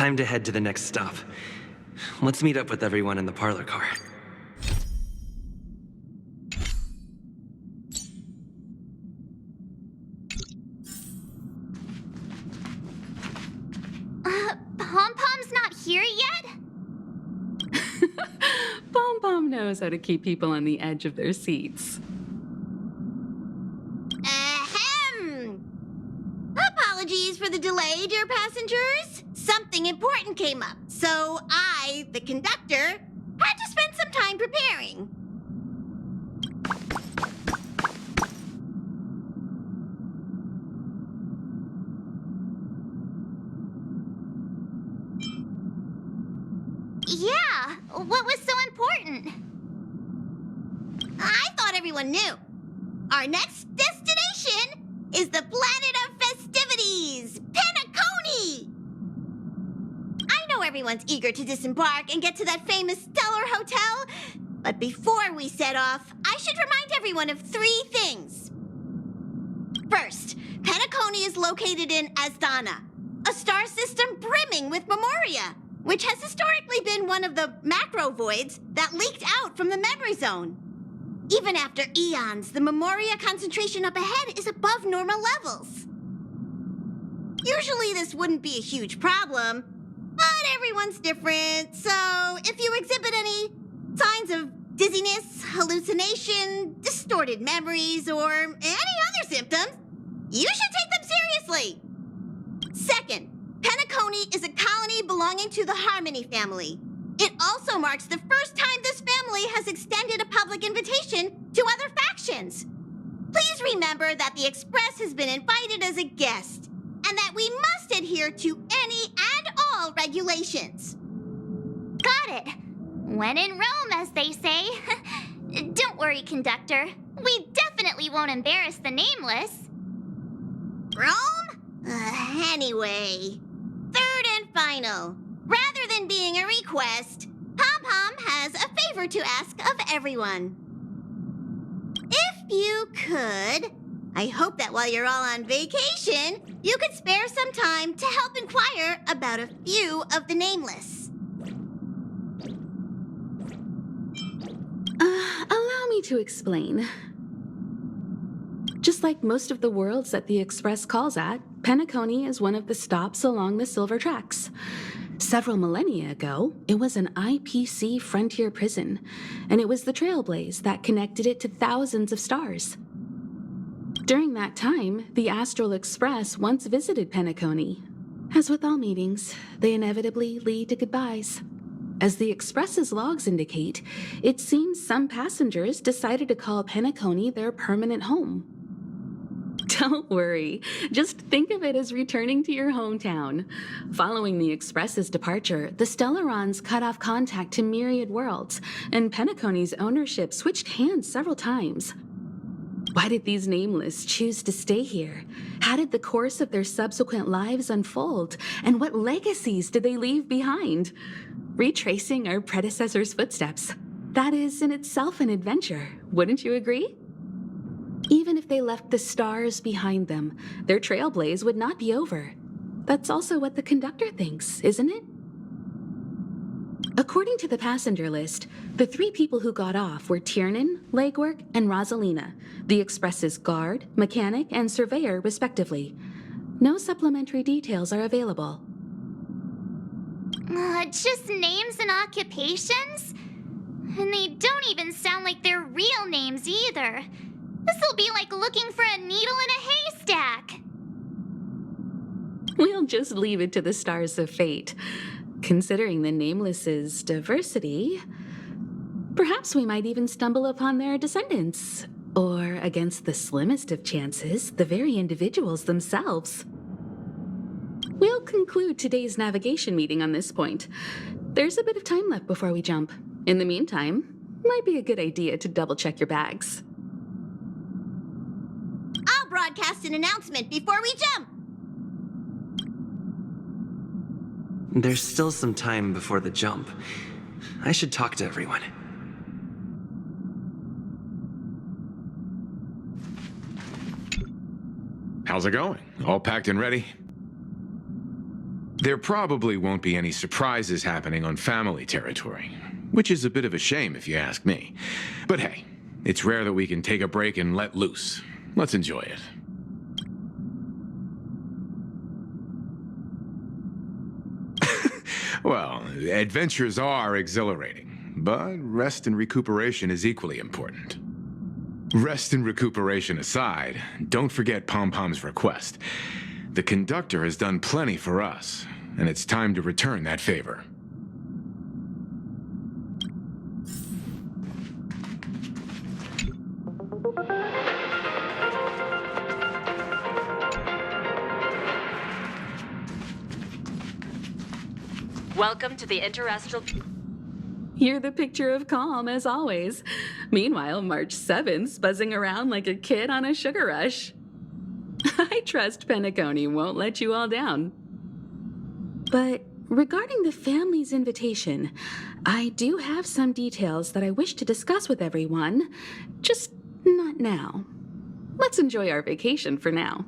Time to head to the next stop. Let's meet up with everyone in the parlor car. Pom-Pom's not here yet? Pom-Pom knows how to keep people on the edge of their seats. Ahem! Apologies for the delay, dear passengers. Something important came up, so I, the conductor, had to spend some time preparing. Yeah, what was so important? I thought everyone knew. Our next destination is the planet of festivities, Penacony! I know everyone's eager to disembark and get to that famous Stellar Hotel, but before we set off, I should remind everyone of 3 things. First, Penacony is located in Asdana, a star system brimming with memoria, which has historically been one of the macro voids that leaked out from the memory zone. Even after eons, the memoria concentration up ahead is above normal levels. Usually this wouldn't be a huge problem, but everyone's different, so if you exhibit any signs of dizziness, hallucination, distorted memories, or any other symptoms, you should take them seriously. Second, Penacony is a colony belonging to the Harmony family. It also marks the first time this family has extended a public invitation to other factions. Please remember that the Express has been invited as a guest, and that we must adhere to any and all regulations. Got it. When in Rome, as they say. Don't worry, conductor. We definitely won't embarrass the nameless. Rome? Anyway, third and final. Rather than being a request, Pom-Pom has a favor to ask of everyone. If you could, I hope that while you're all on vacation, you could spare some time to help inquire about a few of the nameless. Allow me to explain. Just like most of the worlds that the Express calls at, Penacony is one of the stops along the Silver Tracks. Several millennia ago, it was an IPC frontier prison, and it was the Trailblaze that connected it to thousands of stars. During that time, the Astral Express once visited Penacony. As with all meetings, they inevitably lead to goodbyes. As the Express's logs indicate, it seems some passengers decided to call Penacony their permanent home. Don't worry, just think of it as returning to your hometown. Following the Express's departure, the Stellarons cut off contact to myriad worlds, and Penacony's ownership switched hands several times. Why did these nameless choose to stay here? How did the course of their subsequent lives unfold? And what legacies did they leave behind? Retracing our predecessors' footsteps. That is in itself an adventure, wouldn't you agree? Even if they left the stars behind them, their trailblaze would not be over. That's also what the conductor thinks, isn't it? According to the passenger list, the 3 people who got off were Tiernan, Legwork, and Rosalina, the Express's guard, mechanic, and surveyor, respectively. No supplementary details are available. Just names and occupations? And they don't even sound like their real names either. This'll be like looking for a needle in a haystack. We'll just leave it to the stars of fate. Considering the Nameless's diversity, perhaps we might even stumble upon their descendants. Or, against the slimmest of chances, the very individuals themselves. We'll conclude today's navigation meeting on this point. There's a bit of time left before we jump. In the meantime, might be a good idea to double-check your bags. I'll broadcast an announcement before we jump. There's still some time before the jump. I should talk to everyone. How's it going? All packed and ready? There probably won't be any surprises happening on family territory, which is a bit of a shame if you ask me. But hey, it's rare that we can take a break and let loose. Let's enjoy it. Well, adventures are exhilarating, but rest and recuperation is equally important. Rest and recuperation aside, don't forget Pom Pom's request. The conductor has done plenty for us, and it's time to return that favor. Welcome to the interastral... You're the picture of calm, as always. Meanwhile, March 7th's buzzing around like a kid on a sugar rush. I trust Penacony won't let you all down. But regarding the family's invitation, I do have some details that I wish to discuss with everyone, just not now. Let's enjoy our vacation for now.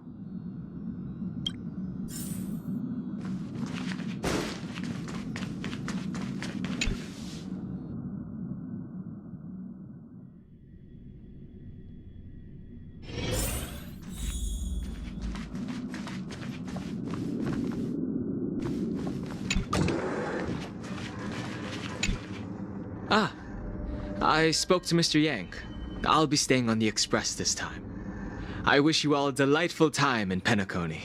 Ah, I spoke to Mr. Yang. I'll be staying on the express this time. I wish you all a delightful time in Penacony.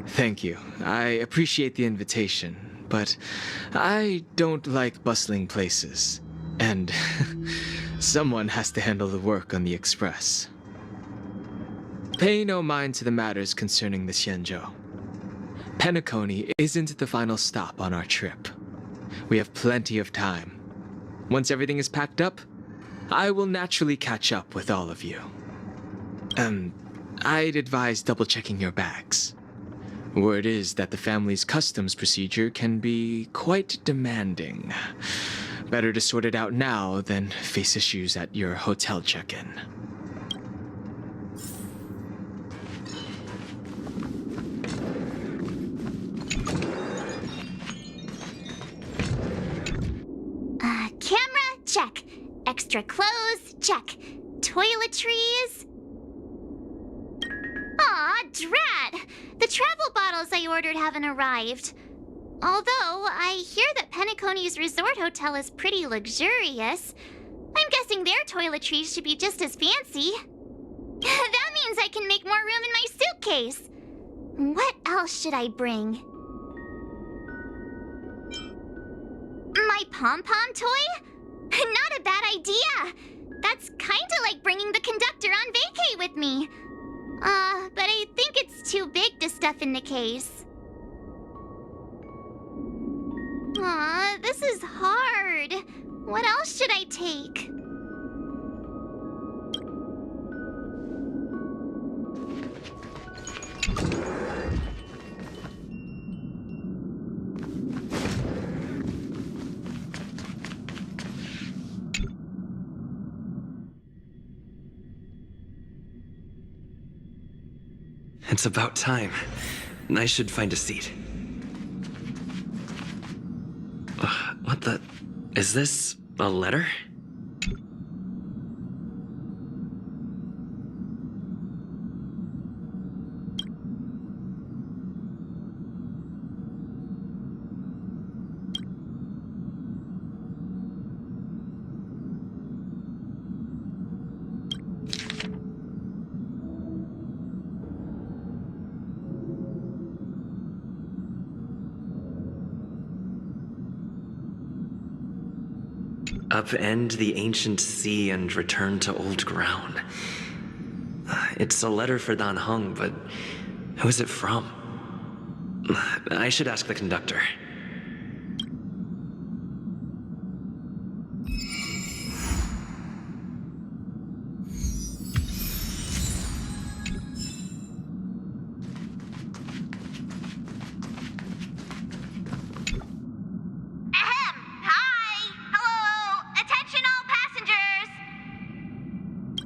Thank you. I appreciate the invitation, but I don't like bustling places. And someone has to handle the work on the express. Pay no mind to the matters concerning the Xianzhou. Penacony isn't the final stop on our trip. We have plenty of time. Once everything is packed up, I will naturally catch up with all of you. I'd advise double-checking your bags. Word is that the family's customs procedure can be quite demanding. Better to sort it out now than face issues at your hotel check-in. Camera, check. Extra clothes, check. Toiletries. Aw, drat! The travel bottles I ordered haven't arrived. Although, I hear that Penacony's resort hotel is pretty luxurious. I'm guessing their toiletries should be just as fancy. That means I can make more room in my suitcase. What else should I bring? My pom-pom toy? Not a bad idea. That's kinda like bringing the conductor on vacay with me. But I think it's too big to stuff in the case. Aw, this is hard. What else should I take? It's about time. I should find a seat. What the... Is this a letter? Upend the ancient sea and return to old ground. It's a letter for Dan Heng, but who is it from? I should ask the conductor.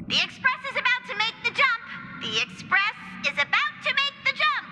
The Express is about to make the jump. The Express is about to make the jump.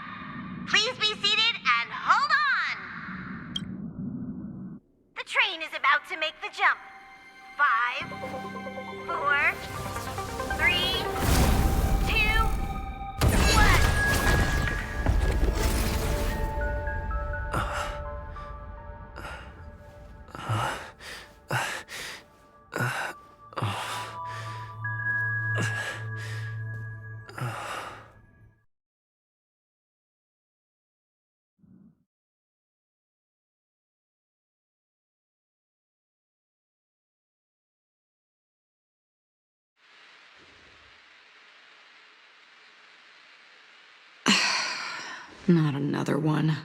Not another one.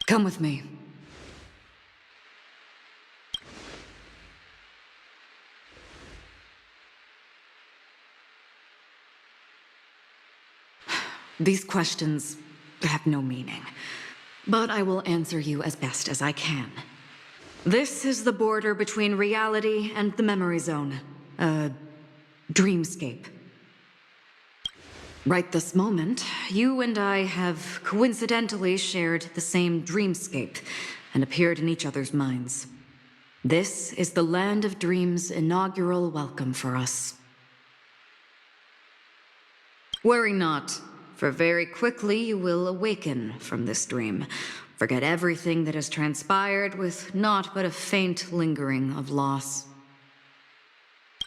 Come with me. These questions have no meaning, but I will answer you as best as I can. This is the border between reality and the memory zone, a dreamscape. Right this moment, you and I have coincidentally shared the same dreamscape and appeared in each other's minds. This is the Land of Dreams' inaugural welcome for us. Worry not, for very quickly you will awaken from this dream, forget everything that has transpired with naught but a faint lingering of loss.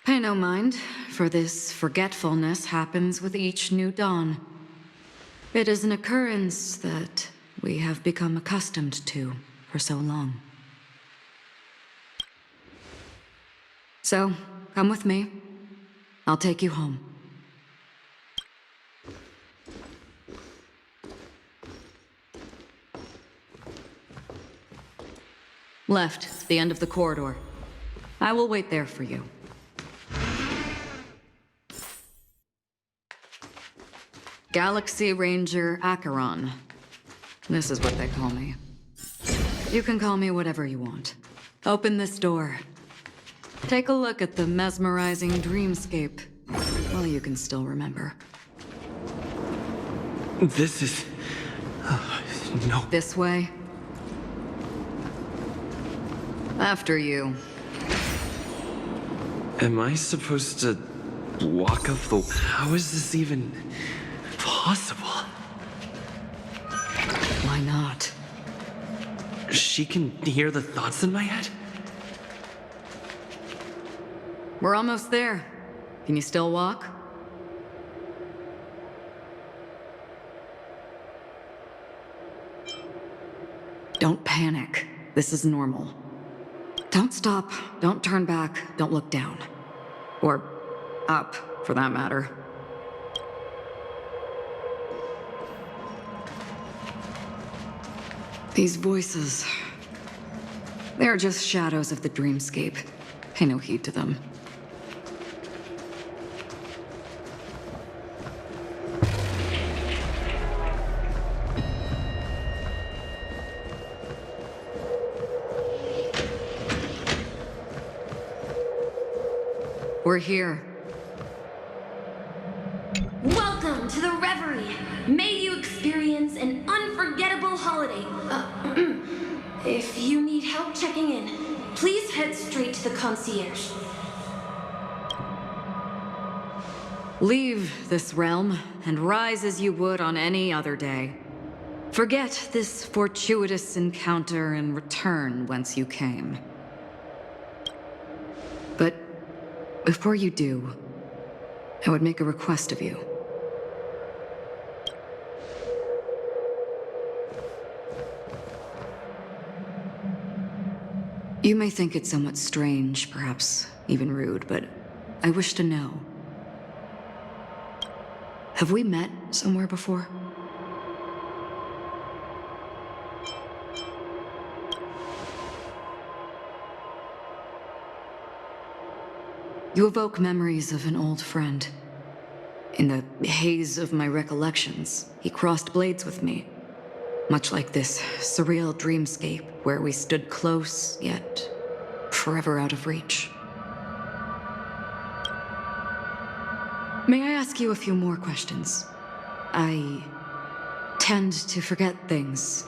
Pay no mind, for this forgetfulness happens with each new dawn. It is an occurrence that we have become accustomed to for so long. So, come with me. I'll take you home. Left, the end of the corridor. I will wait there for you. Galaxy Ranger Acheron. This is what they call me. You can call me whatever you want. Open this door. Take a look at the mesmerizing dreamscape. Well, you can still remember. This is... no. This way. After you. Am I supposed to walk up the... How is this even possible? Why not? She can hear the thoughts in my head? We're almost there. Can you still walk? Don't panic. This is normal. Don't stop. Don't turn back. Don't look down. Or up, for that matter. These voices... they're just shadows of the dreamscape. Pay no heed to them. We're here. Welcome to the Reverie. May you experience an unforgettable holiday. If you need help checking in, please head straight to the concierge. Leave this realm and rise as you would on any other day. Forget this fortuitous encounter and return whence you came. But before you do, I would make a request of you. You may think it somewhat strange, perhaps even rude, but I wish to know. Have we met somewhere before? You evoke memories of an old friend. In the haze of my recollections, he crossed blades with me. Much like this surreal dreamscape where we stood close, yet forever out of reach. May I ask you a few more questions? I tend to forget things,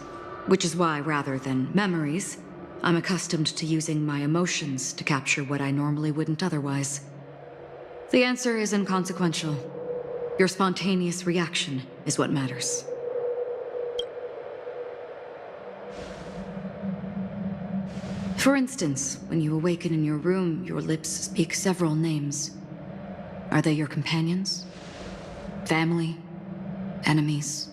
which is why, rather than memories, I'm accustomed to using my emotions to capture what I normally wouldn't otherwise. The answer is inconsequential. Your spontaneous reaction is what matters. For instance, when you awaken in your room, your lips speak several names. Are they your companions? Family? Enemies?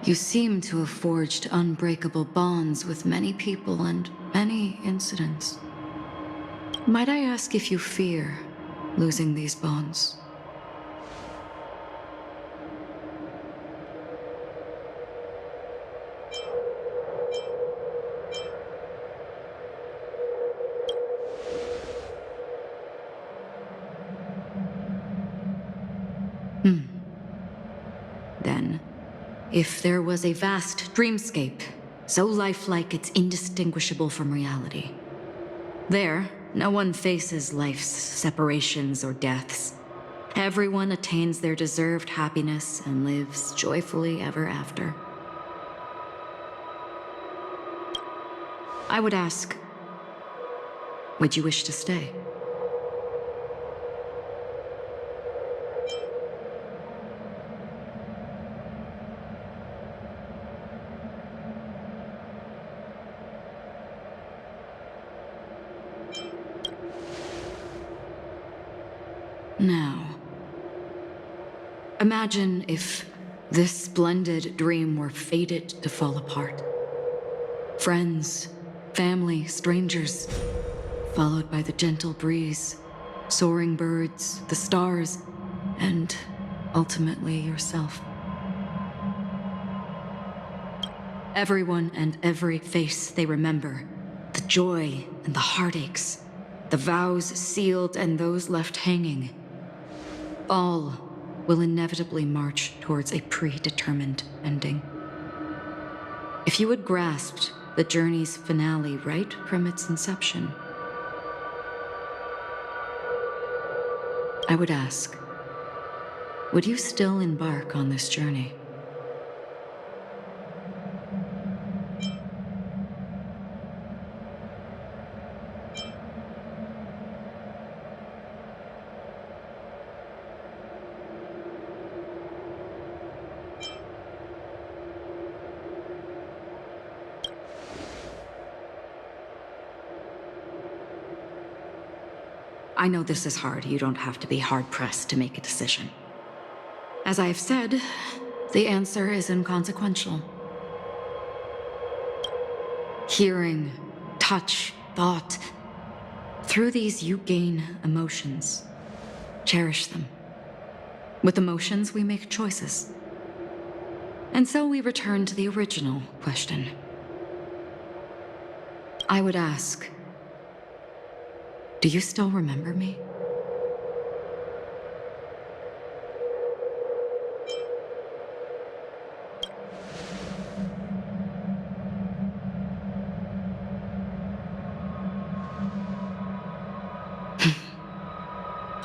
You seem to have forged unbreakable bonds with many people and many incidents. Might I ask if you fear losing these bonds? Then, if there was a vast dreamscape, so lifelike it's indistinguishable from reality, there, no one faces life's separations or deaths. Everyone attains their deserved happiness and lives joyfully ever after. I would ask, would you wish to stay? Now, imagine if this splendid dream were fated to fall apart. Friends, family, strangers, followed by the gentle breeze, soaring birds, the stars, and ultimately yourself. Everyone and every face they remember, the joy and the heartaches, the vows sealed and those left hanging, all will inevitably march towards a predetermined ending. If you had grasped the journey's finale right from its inception, I would ask, would you still embark on this journey? I know this is hard. You don't have to be hard-pressed to make a decision. As I have said, the answer is inconsequential. Hearing, touch, thought. Through these you gain emotions. Cherish them. With emotions, we make choices. And so we return to the original question. I would ask, do you still remember me?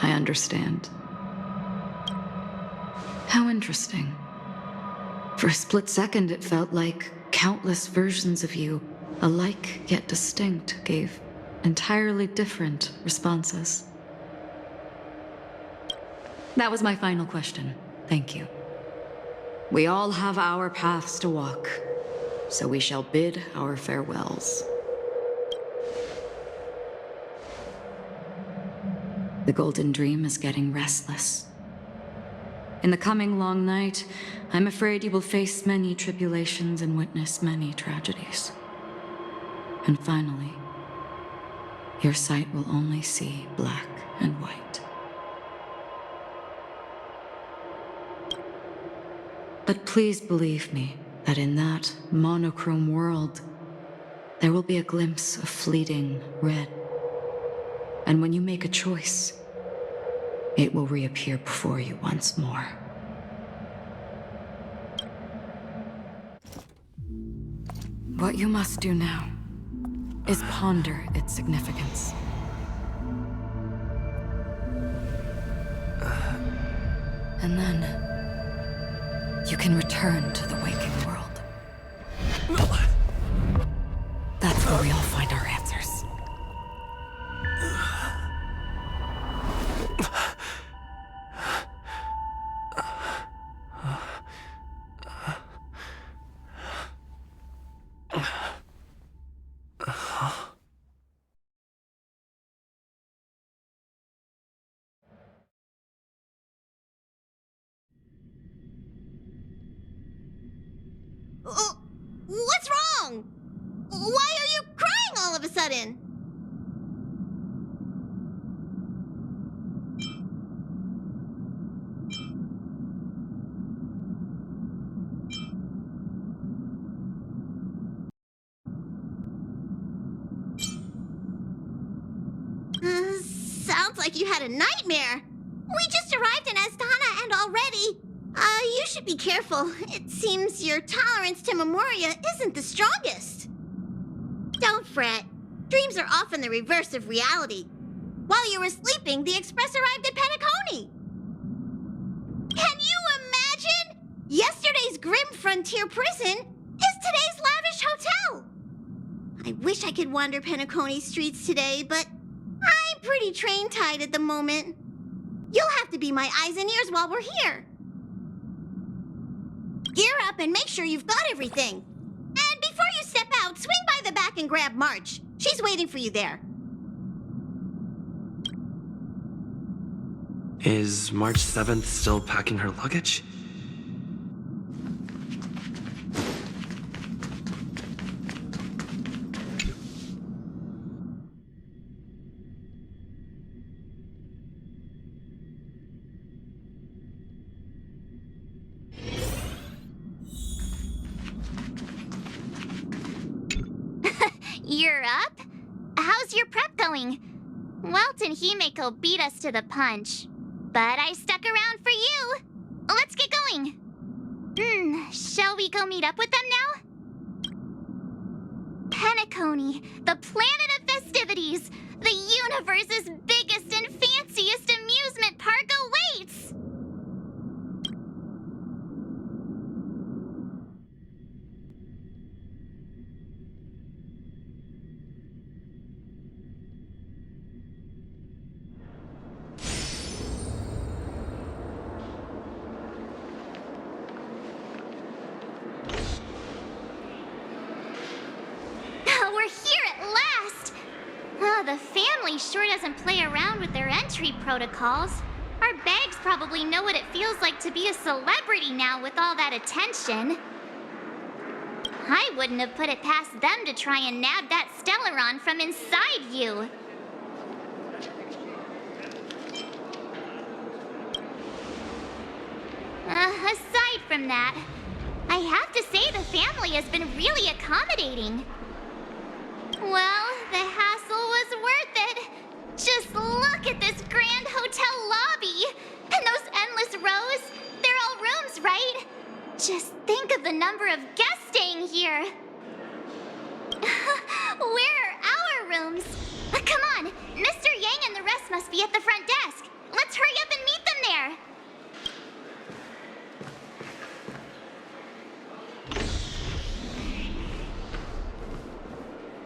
I understand. How interesting. For a split second, it felt like countless versions of you, alike yet distinct, gave entirely different responses. That was my final question. Thank you. We all have our paths to walk, so we shall bid our farewells. The Golden Dream is getting restless. In the coming long night, I'm afraid you will face many tribulations and witness many tragedies. And finally, your sight will only see black and white. But please believe me that in that monochrome world, there will be a glimpse of fleeting red. And when you make a choice, it will reappear before you once more. What you must do now is ponder its significance. And then you can return to the waking world. That's where we all find our answers. sudden? Sounds like you had a nightmare. We just arrived in Astana and already... you should be careful. It seems your tolerance to Memoria isn't the strongest. Don't fret. Dreams are often the reverse of reality. While you were sleeping, the Express arrived at Penacony. Can you imagine? Yesterday's grim frontier prison is today's lavish hotel. I wish I could wander Penacony streets today, but I'm pretty train-tied at the moment. You'll have to be my eyes and ears while we're here. Gear up and make sure you've got everything. And before you step out, swing by the back and grab March. She's waiting for you there. Is March 7th still packing her luggage? You're up? How's your prep going? Welt and Himeko beat us to the punch, but I stuck around for you. Let's get going. Shall we go meet up with them now? Penacony, the planet of festivities. The universe's biggest and fanciest amusement park awaits. We're here at last! The family sure doesn't play around with their entry protocols. Our bags probably know what it feels like to be a celebrity now with all that attention. I wouldn't have put it past them to try and nab that Stellaron from inside you. Aside from that, I have to say the family has been really accommodating. Well, the hassle was worth it. Just look at this grand hotel lobby. And those endless rows. They're all rooms, right? Just think of the number of guests staying here. Where are our rooms? Come on, Mr. Yang and the rest must be at the front desk. Let's hurry up and meet them there.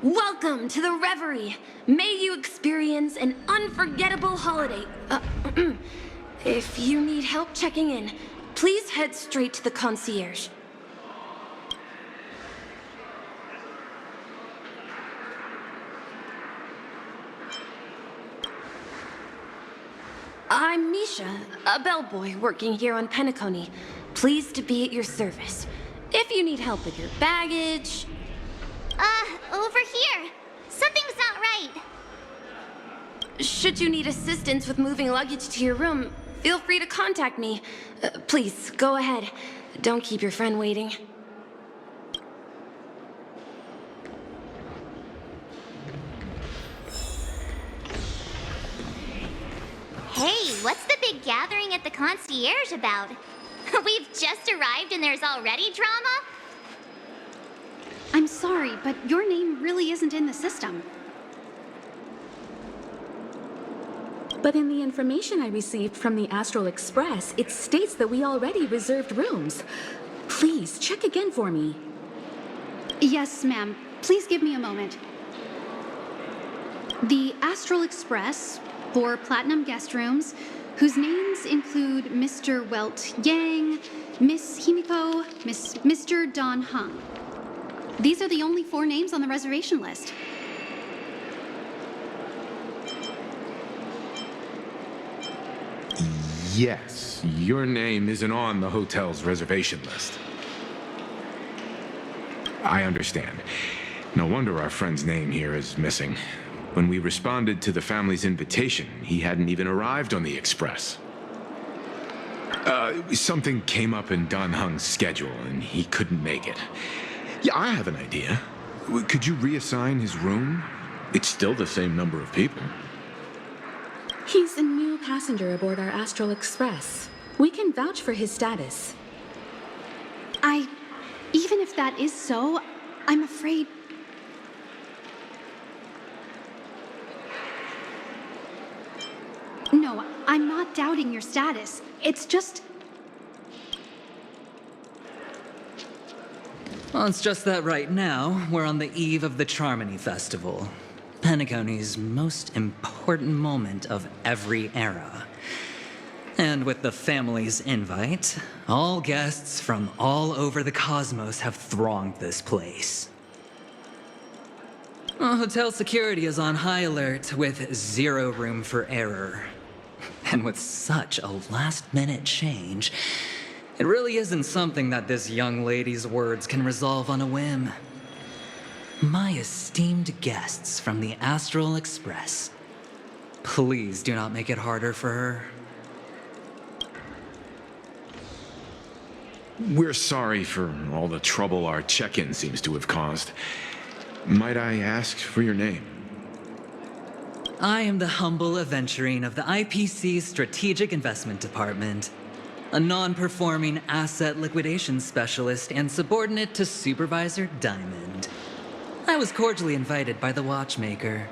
Welcome to the Reverie. May you experience an unforgettable holiday. If you need help checking in, please head straight to the concierge. I'm Misha, a bellboy working here on Penacony. Pleased to be at your service. If you need help with your baggage... Over here. Something's not right. Should you need assistance with moving luggage to your room, feel free to contact me. Please, go ahead. Don't keep your friend waiting. Hey, what's the big gathering at the concierge about? We've just arrived and there's already drama? I'm sorry, but your name really isn't in the system. But in the information I received from the Astral Express, it states that we already reserved rooms. Please, check again for me. Yes, ma'am. Please give me a moment. The Astral Express, 4 platinum guest rooms, whose names include Mr. Welt Yang, Miss Himiko, Mr. Don Hung. These are the only 4 names on the reservation list. Yes, your name isn't on the hotel's reservation list. I understand. No wonder our friend's name here is missing. When we responded to the family's invitation, he hadn't even arrived on the express. Something came up in Don Hung's schedule, and he couldn't make it. Yeah, I have an idea. Could you reassign his room? It's still the same number of people. He's a new passenger aboard our Astral Express. We can vouch for his status. Even if that is so, I'm afraid... No, I'm not doubting your status. It's just... Well, it's just that right now, we're on the eve of the Charmony Festival. Penacony's most important moment of every era. And with the family's invite, all guests from all over the cosmos have thronged this place. Hotel security is on high alert with zero room for error. And with such a last-minute change, it really isn't something that this young lady's words can resolve on a whim. My esteemed guests from the Astral Express, please do not make it harder for her. We're sorry for all the trouble our check-in seems to have caused. Might I ask for your name? I am the humble aventurine of the IPC's Strategic Investment Department, a non-performing asset liquidation specialist and subordinate to Supervisor Diamond. I was cordially invited by the watchmaker.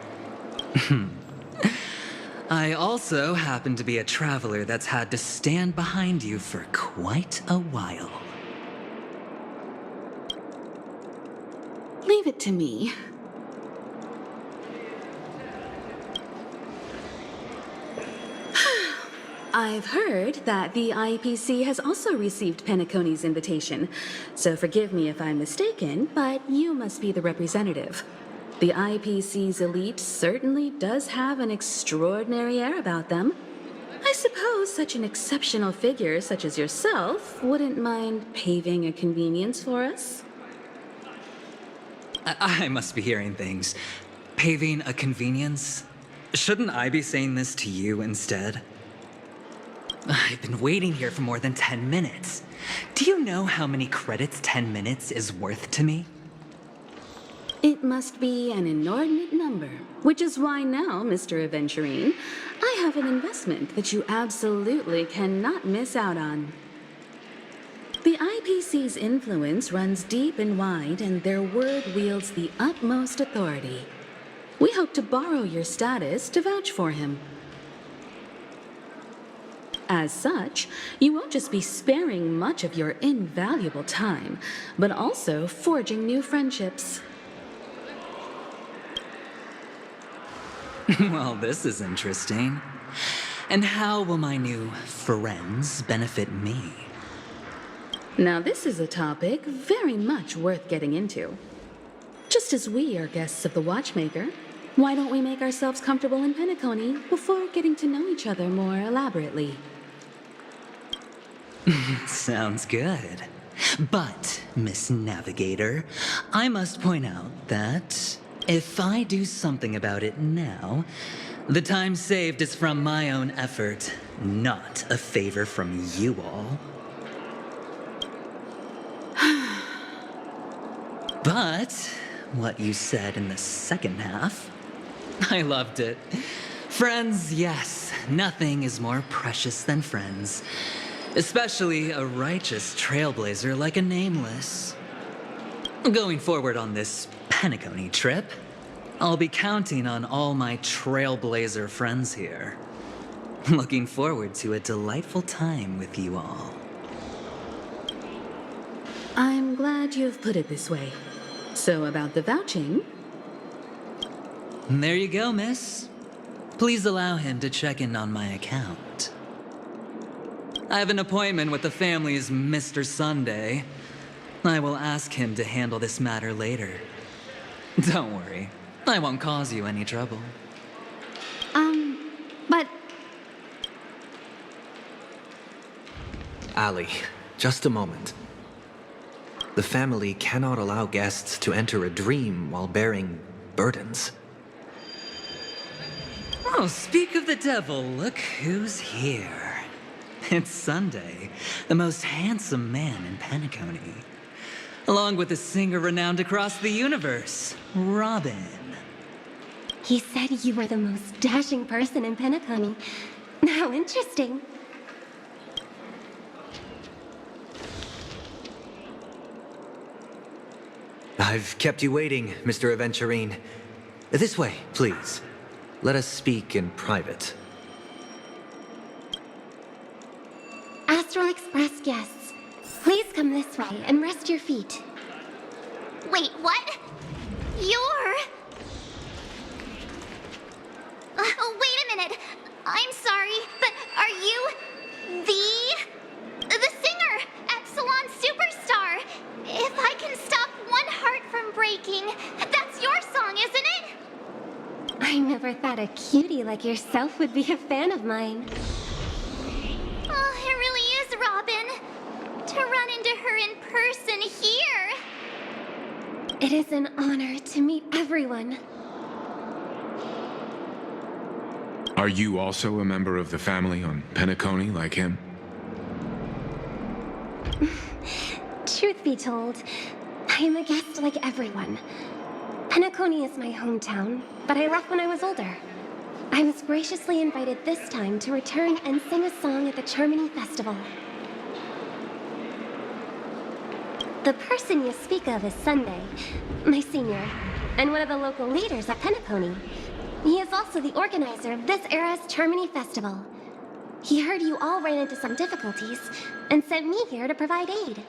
I also happen to be a traveler that's had to stand behind you for quite a while. Leave it to me. I've heard that the IPC has also received Penacony's invitation, so forgive me if I'm mistaken, but you must be the representative. The IPC's elite certainly does have an extraordinary air about them. I suppose such an exceptional figure such as yourself wouldn't mind paving a convenience for us? I must be hearing things. Paving a convenience? Shouldn't I be saying this to you instead? I've been waiting here for more than 10 minutes. Do you know how many credits 10 minutes is worth to me? It must be an inordinate number, which is why now, Mr. Aventurine, I have an investment that you absolutely cannot miss out on. The IPC's influence runs deep and wide, and their word wields the utmost authority. We hope to borrow your status to vouch for him. As such, you won't just be sparing much of your invaluable time, but also forging new friendships. Well, this is interesting. And how will my new friends benefit me? Now, this is a topic very much worth getting into. Just as we are guests of the Watchmaker, why don't we make ourselves comfortable in Penacony before getting to know each other more elaborately? Sounds good. But, Miss Navigator, I must point out that if I do something about it now, the time saved is from my own effort, not a favor from you all. But what you said in the second half, I loved it. Friends, yes, nothing is more precious than friends. Especially a righteous trailblazer like a Nameless. Going forward on this Penacony trip, I'll be counting on all my trailblazer friends here. Looking forward to a delightful time with you all. I'm glad you've put it this way. So about the vouching... There you go, miss. Please allow him to check in on my account. I have an appointment with the family's Mr. Sunday. I will ask him to handle this matter later. Don't worry, I won't cause you any trouble. But... Ali, just a moment. The family cannot allow guests to enter a dream while bearing burdens. Oh, speak of the devil, look who's here. It's Sunday, the most handsome man in Penacony. Along with a singer renowned across the universe, Robin. He said you were the most dashing person in Penacony. How interesting. I've kept you waiting, Mr. Aventurine. This way, please. Let us speak in private. Astral Express guests, please come this way and rest your feet. Wait, what? You're... Oh, wait a minute. I'm sorry, but are you the singer, Epsilon Superstar? If I can stop one heart from breaking, that's your song, isn't it? I never thought a cutie like yourself would be a fan of mine. Oh, it really is, Robin. To run into her in person here. It is an honor to meet everyone. Are you also a member of the family on Penacony like him? Truth be told, I am a guest like everyone. Penacony is my hometown, but I left when I was older. I was graciously invited this time to return and sing a song at the Charmony Festival. The person you speak of is Sunday, my senior, and one of the local leaders at Penacony. He is also the organizer of this era's Charmony Festival. He heard you all ran into some difficulties and sent me here to provide aid.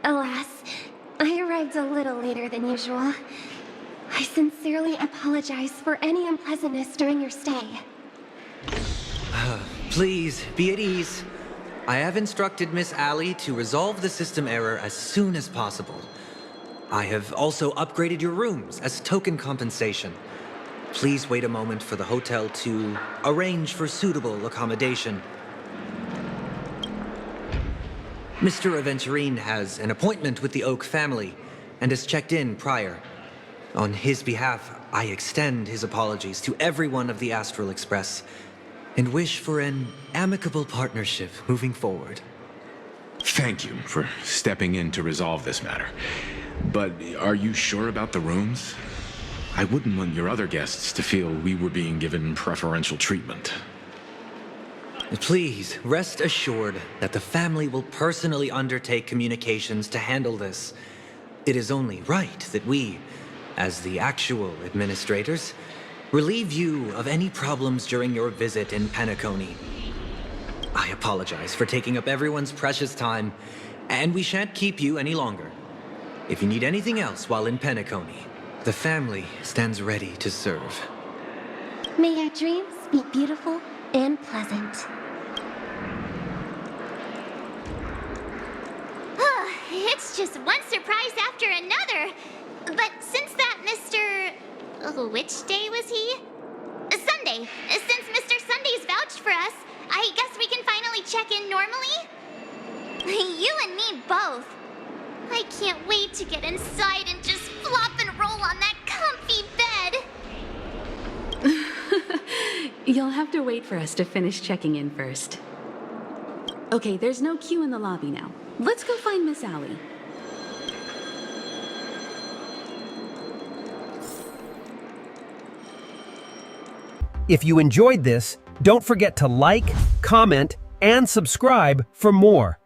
Alas, I arrived a little later than usual. I sincerely apologize for any unpleasantness during your stay. Please, be at ease. I have instructed Miss Allie to resolve the system error as soon as possible. I have also upgraded your rooms as token compensation. Please wait a moment for the hotel to arrange for suitable accommodation. Mr. Aventurine has an appointment with the Oak family and has checked in prior. On his behalf, I extend his apologies to everyone of the Astral Express and wish for an amicable partnership moving forward. Thank you for stepping in to resolve this matter. But are you sure about the rooms? I wouldn't want your other guests to feel we were being given preferential treatment. Please, rest assured that the family will personally undertake communications to handle this. It is only right that we, as the actual administrators, relieve you of any problems during your visit in Penacony. I apologize for taking up everyone's precious time, and we shan't keep you any longer. If you need anything else while in Penacony, the family stands ready to serve. May your dreams be beautiful and pleasant. It's just one surprise after another. But since that Mr... Oh, which day was he? Sunday. Since Mr. Sunday's vouched for us, I guess we can finally check in normally? You and me both. I can't wait to get inside and just flop and roll on that comfy bed. You'll have to wait for us to finish checking in first. Okay, there's no queue in the lobby now. Let's go find Miss Allie. If you enjoyed this, don't forget to like, comment, and subscribe for more.